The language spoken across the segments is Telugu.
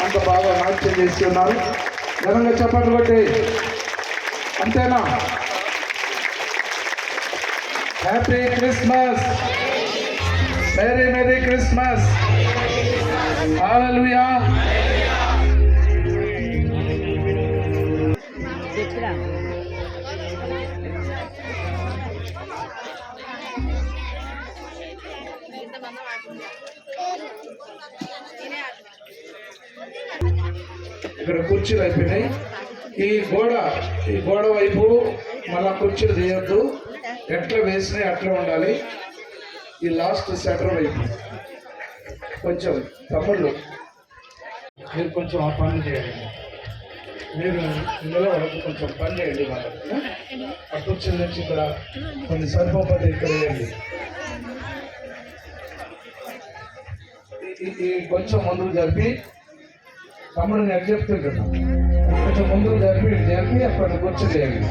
అంత బాగా నాట్యం చేస్తున్నారు. ఘనంగా చప్పట్లు కొట్టి అంతేనా? Happy Christmas, merry merry Christmas, hallelujah. ఇక్కడ కుర్చీలు అయిపోయినాయి. ఈ గోడ వైపు మళ్ళా కుర్చీలు చేయొద్దు, ఎట్లా వేసినాయి అట్లా ఉండాలి. ఈ లాస్ట్ సెంటర్ వైపు కొంచెం తమ్ముళ్ళు మీరు కొంచెం ఆ పని చేయండి. మీరు ఇందులో కొంచెం పని చేయండి. వాళ్ళకి ఆ కుర్చీల నుంచి ఇక్కడ కొన్ని సరిపోతే ఇక్కడ వేయండి. ఈ కొంచెం ముందుకు జరిపి తమ్ముడు నేను చెప్తుంది కదా, కొంచెం ముందుకు జరిపి అక్కడ కుర్చీ చేయండి.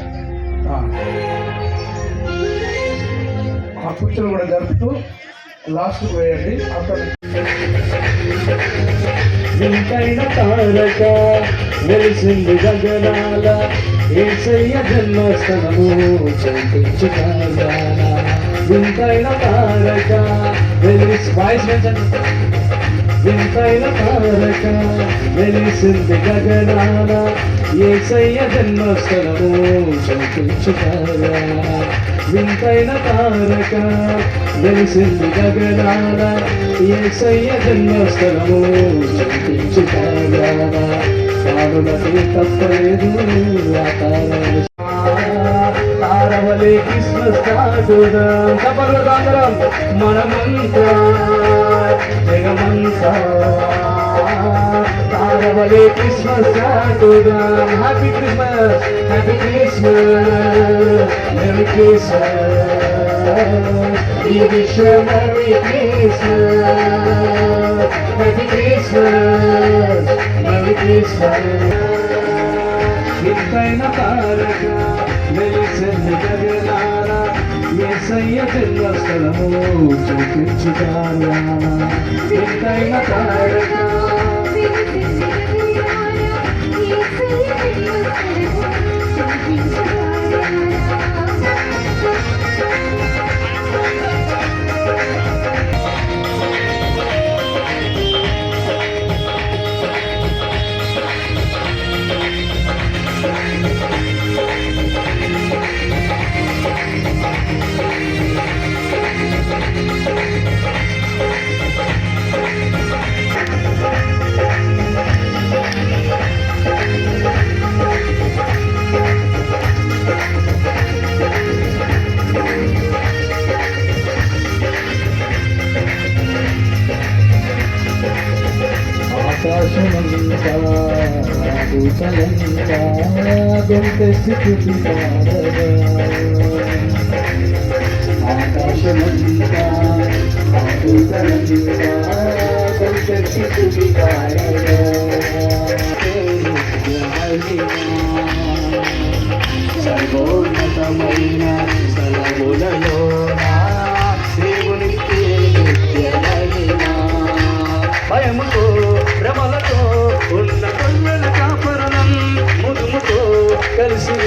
ఆ కుర్చీలు కూడా జరుపుతూ లాస్ట్కి వేయండి. అక్కడ వింతైన తారక వెలిసింది గగనాల యేసయ్య జన్మస్థలము చూపించు కాగాన. వింతైన తారక వింతైన తారక వెలిసింది గగనాల యేసయ్య జన్మస్థలము చూపించు కాగాన. వింతైన తారక వెలిసింది గగనాల యేసయ్య జన్మస్థలము చూపించు కాగాన. పాడులకి తప్పలేదు ఆ తారవలే క్రిస్మస్ కాటుదాం. అందరం మనమంతా జగమంతా తారవలే క్రిస్మస్ కాటుదాం. Happy Christmas, happy Christmas, merry Christmas, we wish merry Christmas, happy Christmas, merry Christmas. వింతైన తారక వెలిసింది గగనాల యేసయ్య జన్మస్థలము చూపించు కాగాన. వింతైన తారక ఆకాశమంతా భూతలంతా గొంతెత్తి చూపిస్తారగా. ఆకాశమంతా భూతలంతా గొంతెత్తి చూపిస్తారగా. సర్వోన్నతమైన స్థలములలోన దేవునికి నిత్యమైన భయముతో భ్రమలతో ఉన్న కొల్లల కాపరులం ముదుముతో కలిసి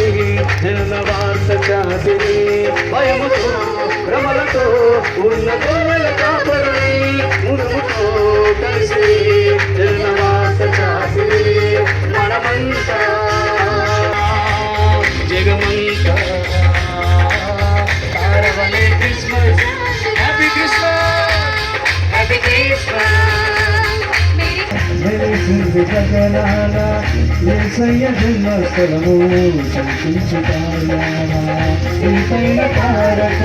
జన వార్త చాటిరి. భయముతో భ్రమలతో ఉన్న కొల్లల కాపరులం ముదుముతో కలిసి జన వార్త చాటిరి. మనమంతా జగమంతా తారవలే Christmas. Happy Christmas, happy Christmas. గగనాన యేసయ్య జన్మస్థలము సంచించుతాయానా ఈ పైన తారక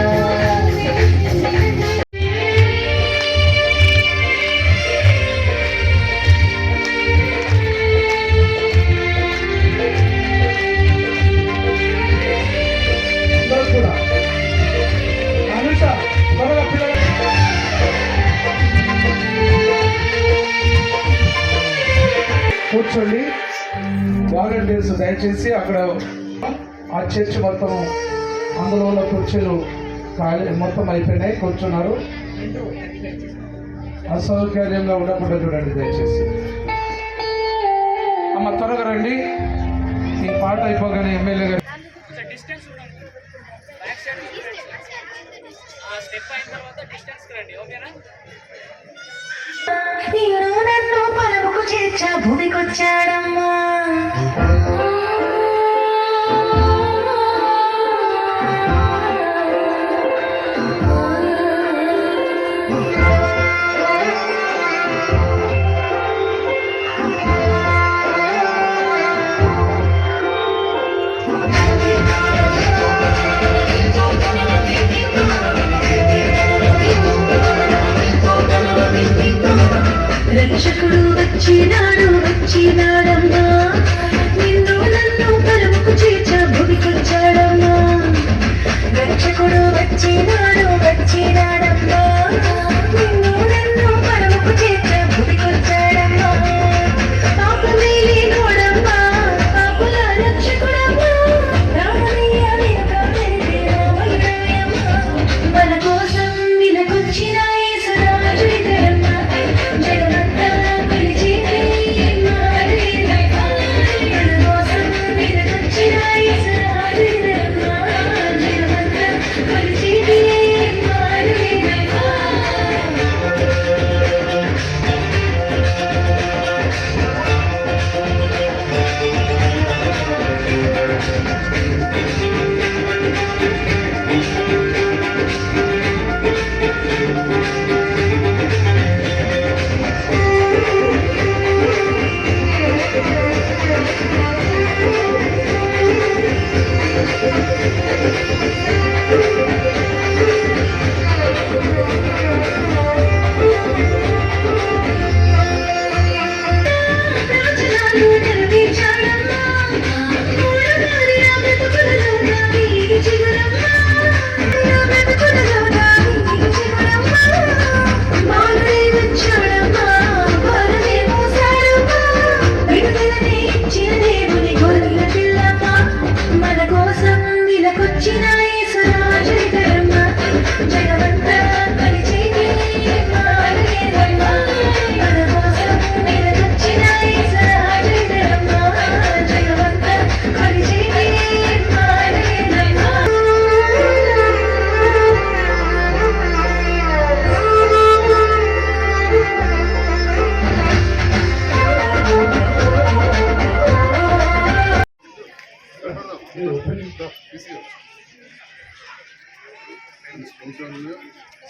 కూడా అనుష త్వరగా పిల్లలు కూర్చోండి. వాలంటీర్స్ దయచేసి అక్కడ ఆ చర్చ్ మొత్తం అందులో ఉన్న కుర్చీలు ఖాళీ మొత్తం అయిపోయినాయి, కూర్చున్నారు. అసౌకర్యంగా ఉండకుండా చూడండి దయచేసి. అమ్మ త్వరగా రండి, ఈ పాట అయిపోగానే ఎమ్మెల్యే గారు నేను నన్ను పరముకు చేర్చా భూమికొచ్చాడమ్మా రక్షకుడు వచ్చినాడమ్మా నిన్ను నన్ను పరముకు చేర్చా భూమికొచ్చాడమ్మా రక్షకుడు వచ్చినాడమ్మా నిన్ను నన్ను పరముకు చేర్చా భూమికొచ్చాడమ్మా పాపమే లేనోడమ్మా పాపుల రక్షకుడమ్మా రామయ్య మన కోసం వినకొచ్చిన యేసురాజు ఇతరమ్మా జగమంతా కొలిచేది మారేదమ్మా మన కోసం వినకొచ్చిన యేసురాజు ఇతరమ్మా జగమంతా కొలిచేది మారేదమ్మా రాజనాలు నెరవేర్చాడమ్మా మూడదారి నా బ్రతుకులలో నా వీడి చిగురమ్మా నా బ్రతుకులలో నా వీడి చిగురమ్మా బాలుడై వచ్చాడమ్మా భారమే మోసాడమ్మా విడుదలనే ఇచ్చిన దేవుని గొర్రెల పిల్లమ్మా మన కోసం విలకొచ్చిన యేసురాజు ఇతరమ్మా జగమంతా కొలిచేది మారేదమ్మా మన కోసం విలకొచ్చిన యేసురాజు ఇతరమ్మా జగమంతా కొలిచేది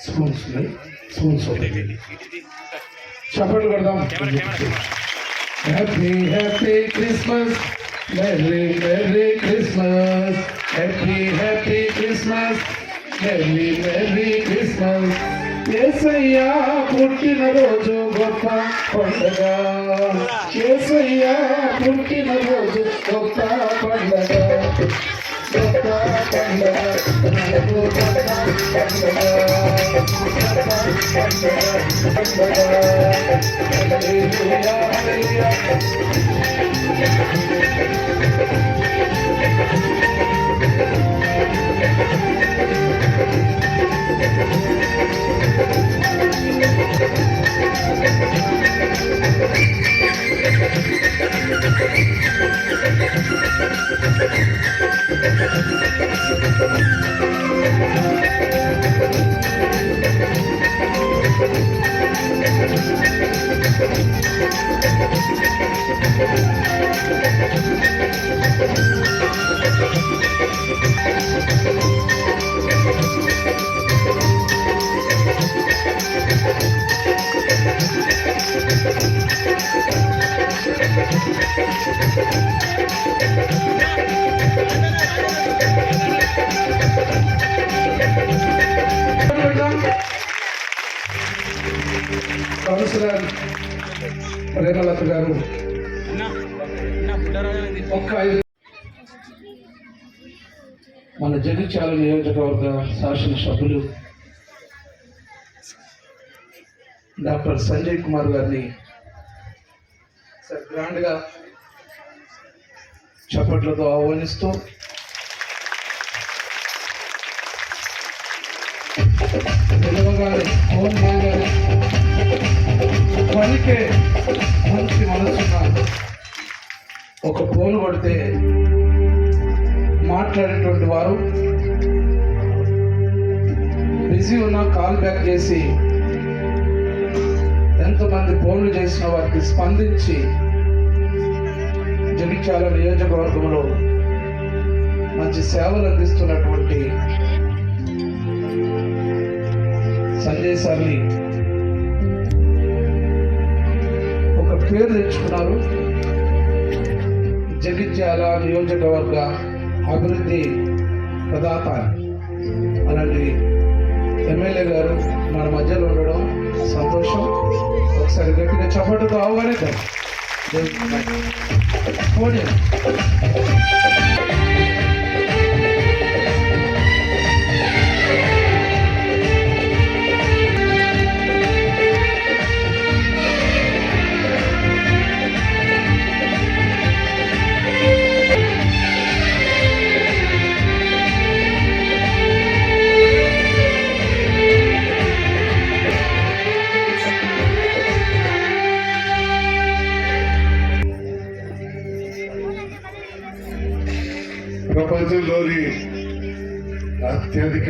స్పూన్స్ చప్పట్లు కొడదాం. Happy happy Christmas, merry merry Christmas, happy happy Christmas, merry merry Christmas. Yesayya పుట్టిన రోజు గొప్ప పండగ, యేసయ్యా పుట్టిన రోజు గొప్ప పండగ, గొప్ప పండగ, మనకు గొప్ప పండగ, గొప్ప పండగ, హల్లెలూయా హల్లెలూయా. Thank you. కౌన్సిలర్ ప్రేమలత గారు ఒక్క 5 మన జగిత్యాల నియోజకవర్గ శాసనసభ్యులు డాక్టర్ సంజయ్ కుమార్ గారిని గ్రాండ్గా చప్పట్లతో ఆహ్వానిస్తూ పిలవగానే ఫోన్ చేయగానే పలికే మంచి మనసున్న ఒక ఫోన్ కొడితే మాట్లాడేటువంటి వారు బిజీ ఉన్న కాల్ బ్యాక్ చేసి ఎంతమంది ఫోన్లు చేసిన వారికి స్పందించి జగిత్యాల నియోజకవర్గంలో మంచి సేవలు అందిస్తున్నటువంటి సంజయ్ సార్ని ఒక పేరు తెచ్చుకున్నారు. జగిత్యాల నియోజకవర్గ అభివృద్ధి ప్రదాత అలాంటి ఎమ్మెల్యే గారు మన మధ్యలో ఉండడం సంతోషం. ఒకసారి గట్టిగా చప్పటితో ఆహ్వానిద్దాం. ప్రపంచంలోని అత్యధిక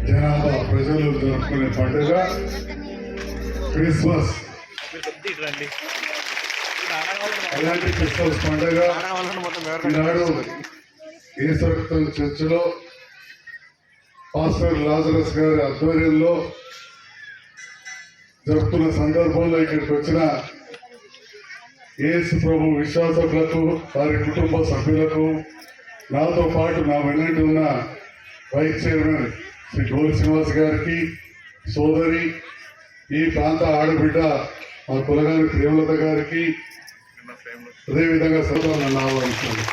జనాభా ప్రజలు జరుపుకునే పండుగ క్రిస్మస్. అలాంటి క్రిస్మస్ పండుగ ఈనాడు ఈశ్వరత్వం చర్చిలో పాస్టర్ లాజరస్ గారి ఆధ్వర్యంలో జరుపుతున్న సందర్భంలో ఇక్కడికి వచ్చిన యేసు ప్రభు విశ్వాసకులకు వారి కుటుంబ సభ్యులకు నాతో పాటు నా వెన్నంటి ఉన్న వైస్ చైర్మన్ శ్రీ గోలి శ్రీనివాస్ గారికి, సోదరి ఈ ప్రాంత ఆడబిడ్డ మా కులగాని ప్రేమలత గారికి, అదేవిధంగా సోదరు నన్ను ఆహ్వానించారు.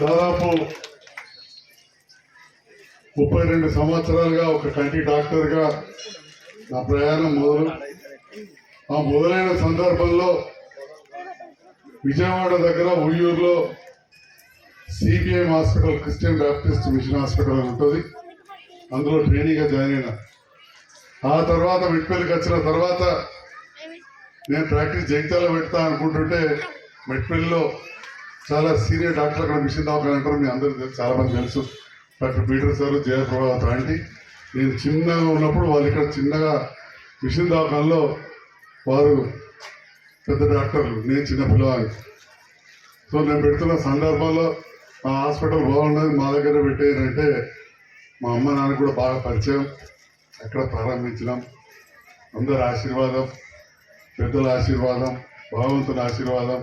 దాదాపు 32 సంవత్సరాలుగా ఒక కంటి డాక్టర్గా నా ప్రయాణం మొదలైన సందర్భంలో విజయవాడ దగ్గర ఉయ్యూరులో CBI hospital, Christian Baptist mission hospital అని ఉంటుంది. అందులో ట్రైనింగ్గా జాయిన్ అయినా. ఆ తర్వాత మెట్పల్లికి వచ్చిన తర్వాత నేను ప్రాక్టీస్ జగిత్యాల పెడతా అనుకుంటుంటే మెట్పల్లిలో చాలా సీనియర్ డాక్టర్ అక్కడ మిషన్ దవాఖాన అంటారు. మీ అందరూ తెలుసు, చాలా మంది తెలుసు. Doctor Peter sir, Jayaprabhat aunty. నేను చిన్నగా ఉన్నప్పుడు వాళ్ళు ఇక్కడ చిన్నగా మిషన్ దవాఖానలో వారు పెద్ద డాక్టర్లు, నేను చిన్న పిల్లవాడిని. సో నేను పెడుతున్న సందర్భంలో మా హాస్పిటల్ బాగున్నది, మా దగ్గర పెట్టేదంటే మా అమ్మ నాన్న కూడా బాగా పరిచయం. అక్కడ ప్రారంభించినాం. అందరి ఆశీర్వాదం, పెద్దల ఆశీర్వాదం, భగవంతుని ఆశీర్వాదం.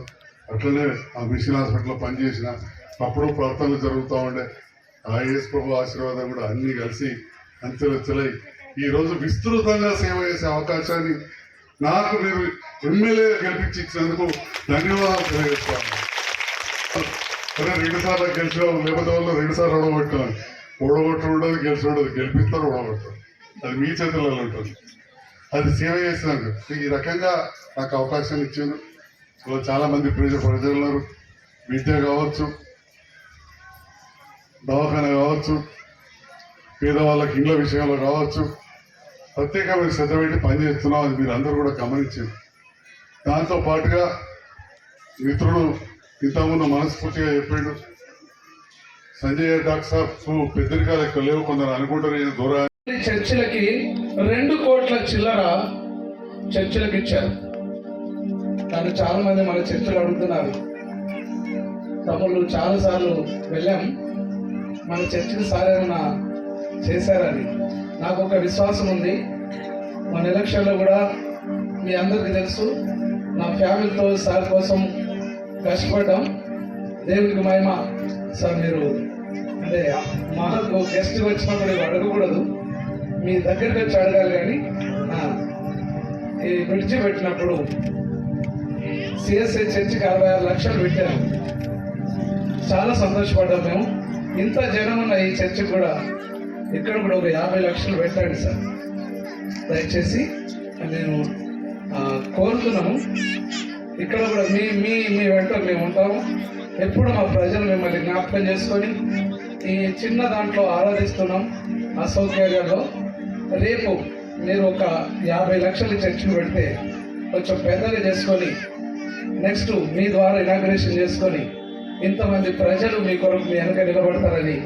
అట్లనే ఆ మిషన్ హాస్పిటల్లో పనిచేసిన అప్పుడు ప్రార్థనలు జరుగుతూ ఉండే. ఆ యేసు ప్రభు ఆశీర్వాదం కూడా అన్నీ కలిసి అంచెలొచ్చలై ఈరోజు విస్తృతంగా సేవ చేసే అవకాశాన్ని నాకు మీరు ఎమ్మెల్యే గెలిపించి ఇచ్చినందుకు ధన్యవాదాలు తెలియజేస్తాను. అదే 2 సార్లు గెలిచినాం, లేకపోతే వాళ్ళు 2 సార్లు ఓడగొట్టాను. ఓడగొట్టు ఉండదు, గెలిచి ఉండదు. గెలిపిస్తారు, ఓడగొడతారు. అది మీ చేతులలో ఉంటుంది. అది సేవ చేసినాక ఈ రకంగా నాకు అవకాశాన్ని ఇచ్చాను. ఇలా చాలా మంది ప్రజలు ఉన్నారు. విద్య కావచ్చు, దవాఖాన కావచ్చు, పేదవాళ్ళకి ఇండ్ల విషయంలో కావచ్చు, ప్రత్యేకమైన శ్రద్ధ పెట్టి పనిచేస్తున్నాం. అది మీరు అందరూ కూడా గమనించారు. దాంతో పాటుగా మిత్రుడు ఇంతకుముందు మనస్ఫూర్తిగా చెప్పాడు, సంజయ్ డాక్టర్ సాబ్ పెద్దరికాలు ఎక్కువ లేవు, కొందరు అనుకుంటారు ఈయన దూరం. చర్చిలకి 2 కోట్ల చిల్లర చర్చిలకు ఇచ్చారు. కానీ చాలా మంది మన చర్చలు అడుగుతున్నారు, తమ్ముళ్ళు చాలా సార్లు వెళ్ళాం, మన చర్చికి సార్ ఏమైనా చేశారని. నాకు ఒక విశ్వాసం ఉంది, మన ఎలక్షన్లో కూడా మీ అందరికీ తెలుసు, నా ఫ్యామిలీతో సార్ కోసం కష్టపడ్డాం. దేవునికి మహిమ. సార్ మీరు అంటే మాకు గెస్ట్ వచ్చినప్పుడు ఇవి అడగకూడదు, మీ దగ్గరికి వచ్చి అడగాలి. కానీ ఈ బ్రిడ్జి పెట్టినప్పుడు సిఎస్ఐ చర్చికి 66 లక్షలు పెట్టాను. చాలా సంతోషపడ్డాం మేము. ఇంత జనం ఉన్న ఈ చర్చికి కూడా ఇక్కడ కూడా ఒక 50 లక్షలు పెట్టండి సార్. దయచేసి నేను కోరుతున్నాము. ఇక్కడ కూడా మీ మీ మీ వెంట మేము ఉంటాము. ఎప్పుడు మా ప్రజలు మిమ్మల్ని జ్ఞాపకం చేసుకొని ఈ చిన్న దాంట్లో ఆరాధిస్తున్నాం అసౌకర్యాల్లో. రేపు మీరు ఒక 50 లక్షలు చర్చికి పెడితే కొంచెం పెద్దగా చేసుకొని నెక్స్ట్ మీ ద్వారా ఇనాగ్రేషన్ చేసుకొని ఇంతమంది ప్రజలు మీ కొరకు మీ వెనక నిలబడతారని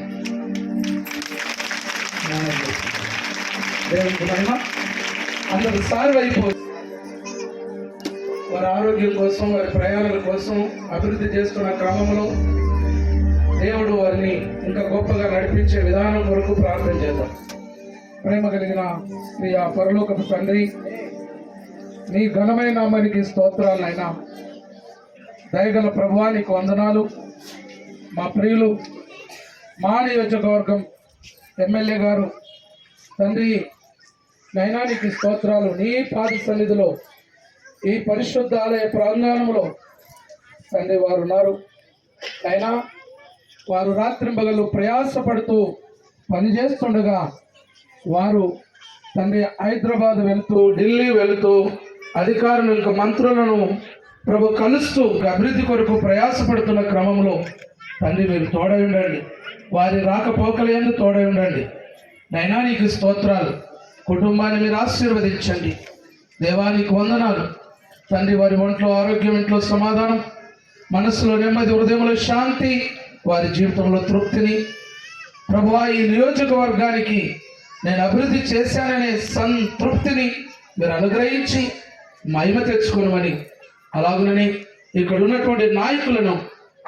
దేవునికి మహిమ. అందరూ సార్ వైపు వారి ఆరోగ్యం కోసం, వారి ప్రయాణాల కోసం అభివృద్ధి చేస్తున్న క్రమంలో దేవుడు వారిని ఇంకా గొప్పగా నడిపించే విధానం కొరకు ప్రార్థన చేద్దాం. ప్రేమ కలిగిన ప్రియ పరలోకపు తండ్రి, నీ ఘనమైన నామానికి స్తోత్రాలైనా. దయగల ప్రభువా నీకు వందనాలు. మా ప్రియులు, మా నియోజకవర్గం ఎమ్మెల్యే గారు తండ్రి నైనా నీకు స్తోత్రాలు. నీ పాద సన్నిధిలో ఈ పరిశుద్ధ ఆలయ ప్రాంగణంలో తండ్రి వారు ఉన్నారు. అయినా వారు రాత్రింబగళ్ళు ప్రయాసపడుతూ పనిచేస్తుండగా వారు తండ్రి హైదరాబాద్ వెళుతూ, ఢిల్లీ వెళుతూ, అధికారులు ఇంకా మంత్రులను ప్రభు కలుస్తూ అభివృద్ధి కొరకు ప్రయాసపడుతున్న క్రమంలో తండ్రి మీరు తోడై ఉండండి. వారి రాకపోకలందు తోడై ఉండండి. నైనా నీకు స్తోత్రాలు. కుటుంబాన్ని మీరు ఆశీర్వదించండి. దేవానికి వందనాలు తండ్రి. వారి ఒంట్లో ఆరోగ్యం, ఇంట్లో సమాధానం, మనసులో నెమ్మది, హృదయంలో శాంతి, వారి జీవితంలో తృప్తిని ప్రభువా ఈ నియోజకవర్గానికి నేను అభివృద్ధి చేశాననే సంతృప్తిని మీరు అనుగ్రహించి మహిమ తెచ్చుకోనమని, అలాగునని ఇక్కడ ఉన్నటువంటి నాయకులను,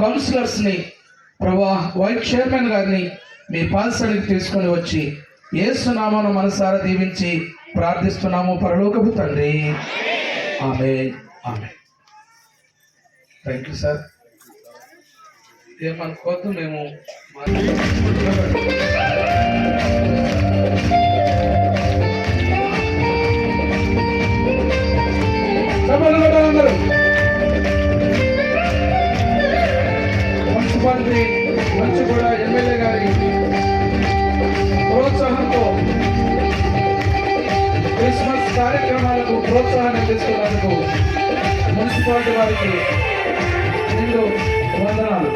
కౌన్సిలర్స్ని, ప్రభువా వైస్ చైర్మన్ గారిని మీ పాల్సనికి తీసుకొని వచ్చి యేసు నామమున మనసారా దీవించి ప్రార్థిస్తున్నాము పరలోకపు తండ్రి. Amen, amen. Thank you sir. ఏమనుకోవద్దు, మేము మున్సిపాలిటీ మంచి కూడా ఎమ్మెల్యే గారి ప్రోత్సాహంతో క్రిస్మస్ కార్యక్రమాలకు ప్రోత్సాహాన్ని అందిస్తున్నందుకు మున్సిపాలిటీ వారికి నిండు వందనాలు.